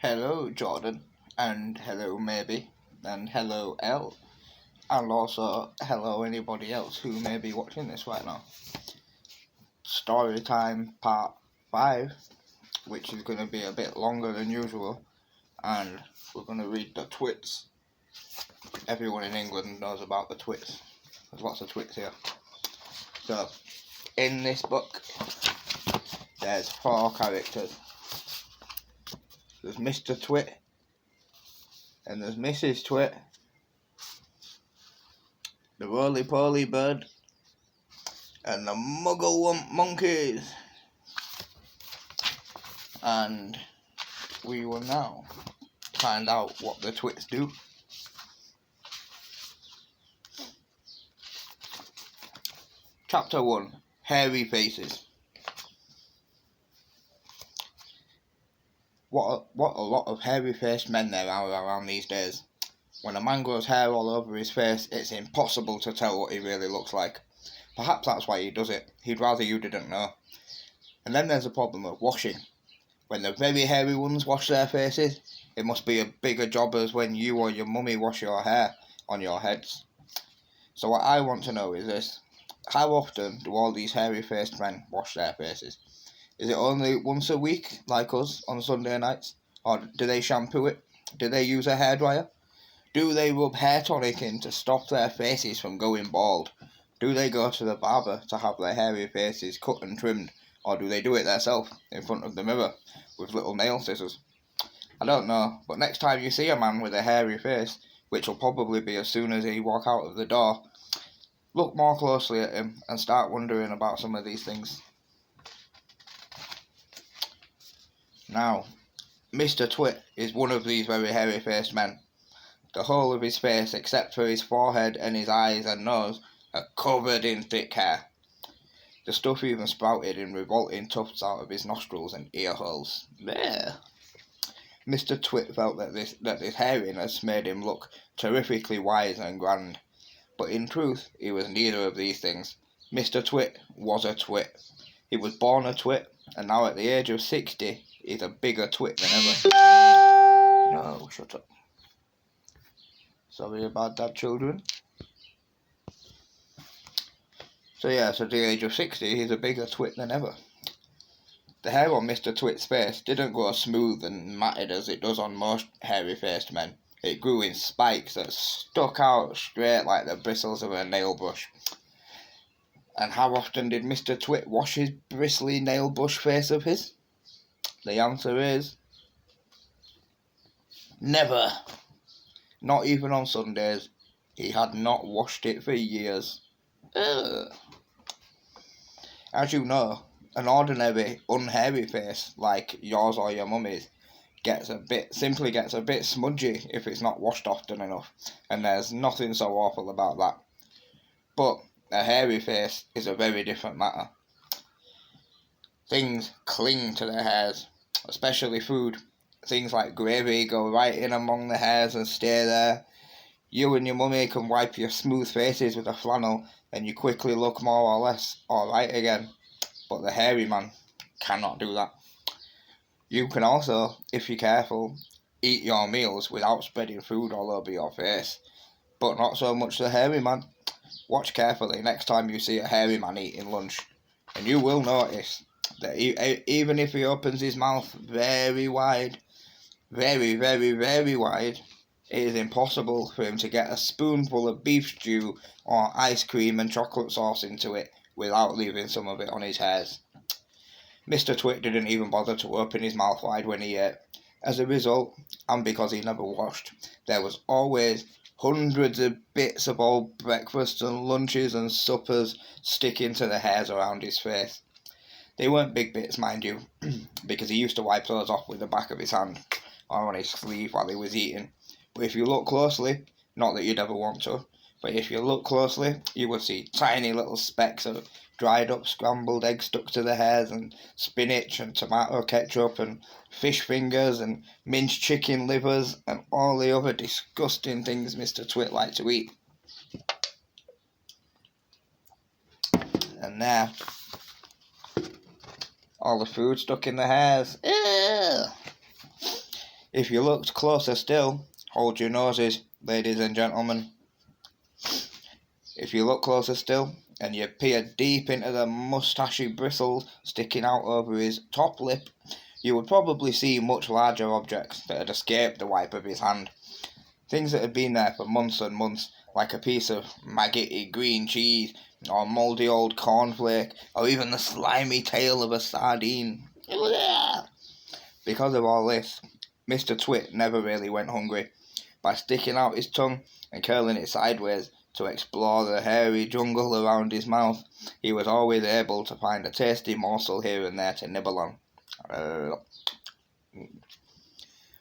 Hello, Jordan, and hello, maybe, and hello, L, and also hello, anybody else who may be watching this right now. Story time part 5, which is going to be a bit longer than usual, and we're going to read the Twits. Everyone in England knows about the Twits. There's lots of Twits here. So, in this book, there's 4 characters. There's Mr. Twit, and there's Mrs. Twit, the roly-poly bird, and the muggle monkeys. And we will now find out what the Twits do. Chapter 1. Hairy Faces. What a lot of hairy-faced men there are around these days. When a man grows hair all over his face, it's impossible to tell what he really looks like. Perhaps that's why he does it. He'd rather you didn't know. And then there's the problem of washing. When the very hairy ones wash their faces, it must be a bigger job as when you or your mummy wash your hair on your heads. So what I want to know is this. How often do all these hairy-faced men wash their faces? Is it only once a week, like us, on Sunday nights? Or do they shampoo it? Do they use a hairdryer? Do they rub hair tonic in to stop their faces from going bald? Do they go to the barber to have their hairy faces cut and trimmed? Or do they do it themselves in front of the mirror with little nail scissors? I don't know, but next time you see a man with a hairy face, which will probably be as soon as he walk out of the door, look more closely at him and start wondering about some of these things. Now, Mr. Twit is one of these very hairy-faced men. The whole of his face, except for his forehead and his eyes and nose, are covered in thick hair. The stuff even sprouted in revolting tufts out of his nostrils and ear holes. There. Mr. Twit felt that this hairiness made him look terrifically wise and grand. But in truth, he was neither of these things. Mr. Twit was a twit. He was born a twit, and now at the age of 60, he's a bigger twit than ever. No, shut up. Sorry about that, children. So at the age of 60, he's a bigger twit than ever. The hair on Mr. Twit's face didn't grow smooth and matted as it does on most hairy-faced men. It grew in spikes that stuck out straight like the bristles of a nail brush. And how often did Mr. Twit wash his bristly nail brush face of his? The answer is never. Not even on Sundays. He had not washed it for years. Ugh. As you know, an ordinary unhairy face like yours or your mummy's simply gets a bit smudgy if it's not washed often enough, and there's nothing so awful about that. But a hairy face is a very different matter. Things cling to the hairs, especially food. Things like gravy go right in among the hairs and stay there. You and your mummy can wipe your smooth faces with a flannel and you quickly look more or less alright again. But the hairy man cannot do that. You can also, if you're careful, eat your meals without spreading food all over your face. But not so much the hairy man. Watch carefully next time you see a hairy man eating lunch, and you will notice that even if he opens his mouth very wide, very, very, very wide, it is impossible for him to get a spoonful of beef stew or ice cream and chocolate sauce into it without leaving some of it on his hairs. Mr. Twit didn't even bother to open his mouth wide when he ate. As a result, and because he never washed, there was always hundreds of bits of old breakfasts and lunches and suppers sticking to the hairs around his face. They weren't big bits, mind you, because he used to wipe those off with the back of his hand or on his sleeve while he was eating. But if you look closely, not that you'd ever want to, but if you look closely, you will see tiny little specks of dried up scrambled eggs stuck to the hairs, and spinach and tomato ketchup and fish fingers and minced chicken livers and all the other disgusting things Mr. Twit liked to eat. And there, all the food stuck in the hairs. Ew. If you looked closer still, hold your noses, ladies and gentlemen. If you look closer still, and you peer deep into the moustachy bristles sticking out over his top lip, you would probably see much larger objects that had escaped the wipe of his hand. Things that had been there for months and months, like a piece of maggoty green cheese, or mouldy old cornflake, or even the slimy tail of a sardine. Because of all this, Mr. Twit never really went hungry. By sticking out his tongue and curling it sideways to explore the hairy jungle around his mouth, he was always able to find a tasty morsel here and there to nibble on.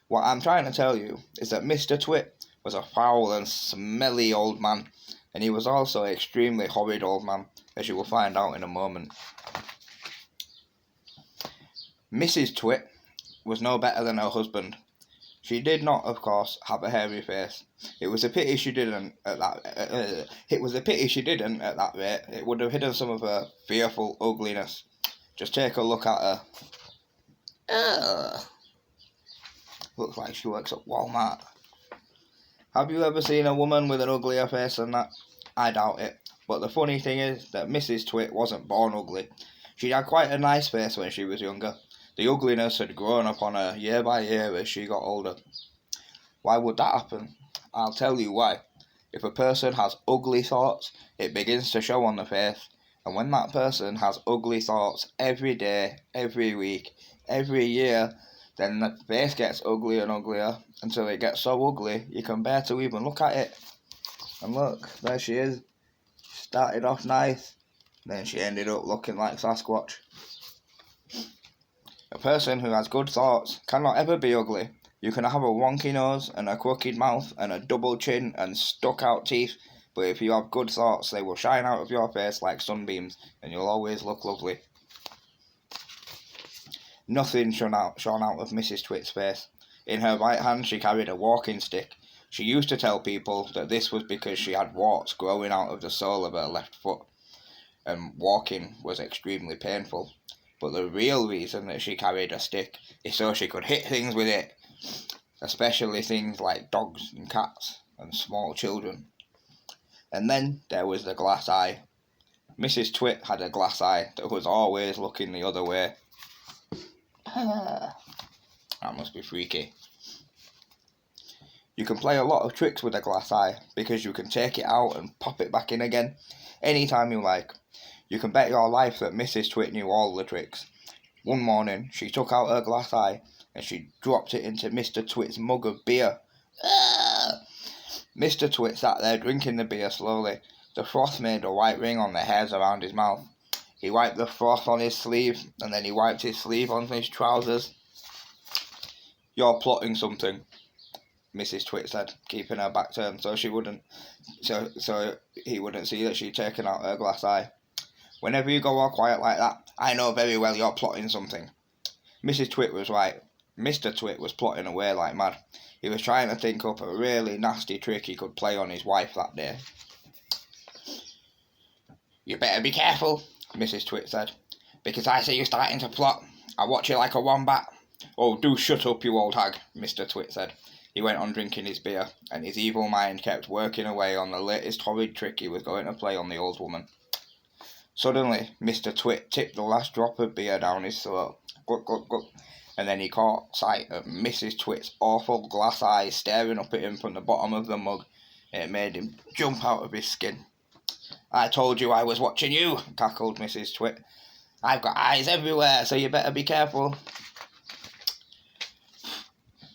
What I'm trying to tell you is that Mr. Twit was a foul and smelly old man, and he was also an extremely horrid old man, as you will find out in a moment. Mrs. Twit was no better than her husband. She did not, of course, have a hairy face. It was a pity she didn't at that. It was a pity she didn't at that rate. It would have hidden some of her fearful ugliness. Just take a look at her. Looks like she works at Walmart. Have you ever seen a woman with an uglier face than that? I doubt it. But the funny thing is that Mrs. Twit wasn't born ugly. She had quite a nice face when she was younger. The ugliness had grown upon her year by year as she got older. Why would that happen? I'll tell you why. If a person has ugly thoughts, it begins to show on the face. And when that person has ugly thoughts every day, every week, every year, then the face gets uglier and uglier until it gets so ugly you can bear to even look at it. And look, there she is. She started off nice, then she ended up looking like Sasquatch. A person who has good thoughts cannot ever be ugly. You can have a wonky nose and a crooked mouth and a double chin and stuck out teeth, but if you have good thoughts, they will shine out of your face like sunbeams and you'll always look lovely. Nothing shone out of Mrs. Twit's face. In her right hand she carried a walking stick. She used to tell people that this was because she had warts growing out of the sole of her left foot, and walking was extremely painful. But the real reason that she carried a stick is so she could hit things with it, especially things like dogs and cats and small children. And then there was the glass eye. Mrs. Twit had a glass eye that was always looking the other way. That must be freaky. You can play a lot of tricks with a glass eye because you can take it out and pop it back in again anytime you like. You can bet your life that Mrs. Twit knew all the tricks. One morning she took out her glass eye and she dropped it into Mr. Twit's mug of beer. Mr. Twit sat there drinking the beer slowly. The froth made a white ring on the hairs around his mouth. He wiped the froth on his sleeve, and then he wiped his sleeve on his trousers. "You're plotting something," Mrs. Twit said, keeping her back turned so he wouldn't see that she'd taken out her glass eye. "Whenever you go all quiet like that, I know very well you're plotting something." Mrs. Twit was right. Mr. Twit was plotting away like mad. He was trying to think up a really nasty trick he could play on his wife that day. "You better be careful," Mrs. Twit said, "because I see you starting to plot. I watch you like a wombat." "Oh, do shut up, you old hag," Mr. Twit said. He went on drinking his beer, and his evil mind kept working away on the latest horrid trick he was going to play on the old woman. Suddenly, Mr. Twit tipped the last drop of beer down his throat. Gluck, gluck, gluck. And then he caught sight of Mrs. Twit's awful glass eyes staring up at him from the bottom of the mug. It made him jump out of his skin. "I told you I was watching you," cackled Mrs. Twit. "I've got eyes everywhere, so you better be careful."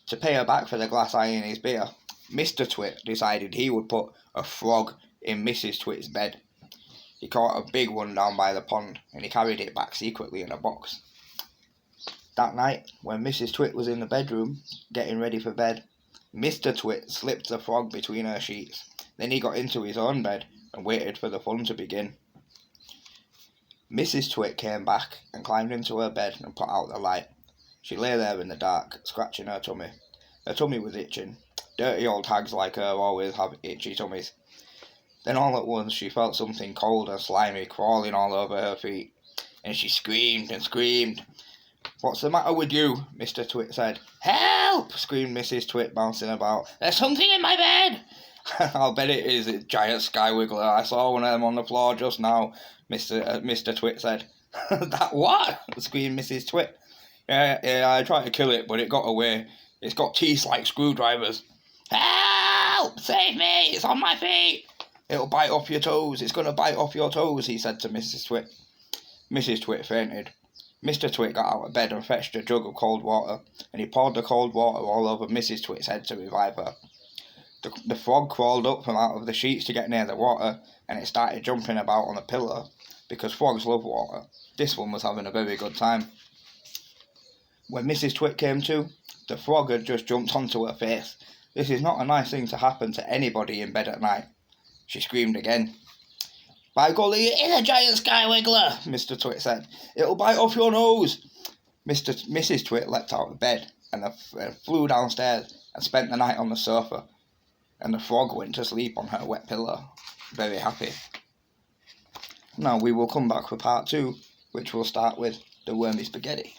To pay her back for the glass eye in his beer, Mr. Twit decided he would put a frog in Mrs. Twit's bed. He caught a big one down by the pond, and he carried it back secretly in a box. That night, when Mrs. Twit was in the bedroom, getting ready for bed, Mr. Twit slipped the frog between her sheets. Then he got into his own bed and waited for the fun to begin. Mrs. Twit came back and climbed into her bed and put out the light. She lay there in the dark, scratching her tummy. Her tummy was itching. Dirty old hags like her always have itchy tummies. Then all at once she felt something cold and slimy crawling all over her feet, and she screamed and screamed. "What's the matter with you?" Mr. Twit said. "Help!" Help! Screamed Mrs. Twit, bouncing about. There's something in my bed! I'll bet it is, a giant sky wiggler. I saw one of them on the floor just now, Mr. Twit said. That what? Screamed Mrs. Twit. Yeah, I tried to kill it, but it got away. It's got teeth like screwdrivers. Help! Save me! It's on my feet! It'll bite off your toes. It's going to bite off your toes, he said to Mrs. Twit. Mrs. Twit fainted. Mr. Twit got out of bed and fetched a jug of cold water, and he poured the cold water all over Mrs. Twit's head to revive her. The frog crawled up from out of the sheets to get near the water, and it started jumping about on the pillow, because frogs love water. This one was having a very good time. When Mrs. Twit came to, the frog had just jumped onto her face. This is not a nice thing to happen to anybody in bed at night. She screamed again. By golly, it is a giant sky wiggler, Mr. Twit said. It'll bite off your nose. Mrs. Twit leapt out of bed and flew downstairs and spent the night on the sofa. And the frog went to sleep on her wet pillow, very happy. Now we will come back for part 2, which will start with the wormy spaghetti.